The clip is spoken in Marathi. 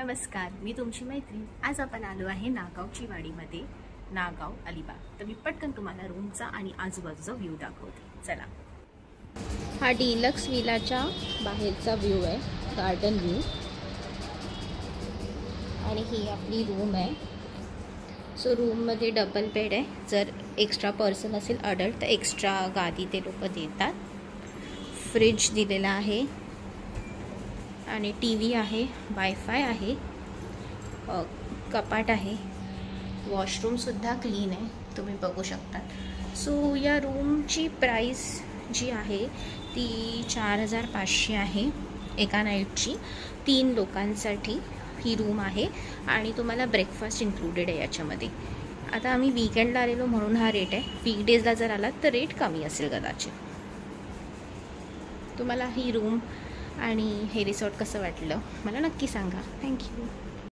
नमस्कार, मी तुमची मैत्रीण। आज आपण आलो आहे नागावची वाडीमध्ये, नागाव अलिबाग। तर मी पटकन तुम्हाला रूमचा आणि आजूबाजूचा व्ह्यू दाखवते। चला, हा डिलक्स विलाच्या बाहेरचा व्ह्यू आहे, गार्डन व्ह्यू। आणि ही आपली रूम आहे। सो रूममध्ये डबल बेड आहे। जर एक्स्ट्रा पर्सन असेल अडल्ट तर एक्स्ट्रा गादी ते लोक देतात। फ्रिज दिलेला आहे आणि टीव्ही आहे, वायफाय आहे, कपाट आहे, वॉशरूमसुद्धा क्लीन आहे, तुम्ही बघू शकता। सो या रूमची प्राइस जी आहे ती 4500 आहे एका नाईटची। 3 लोकांसाठी ही रूम आहे आणि तुम्हाला ब्रेकफास्ट इन्क्लुडेड आहे याच्यामध्ये। आता आम्ही वीकेंडला आलेलो म्हणून हा रेट आहे। वीकडेजला जर आलात तर रेट कमी असेल कदाचित। तुम्हाला ही रूम आणि हे रिसॉर्ट कसं वाटलं मला नक्की सांगा। थँक्यू।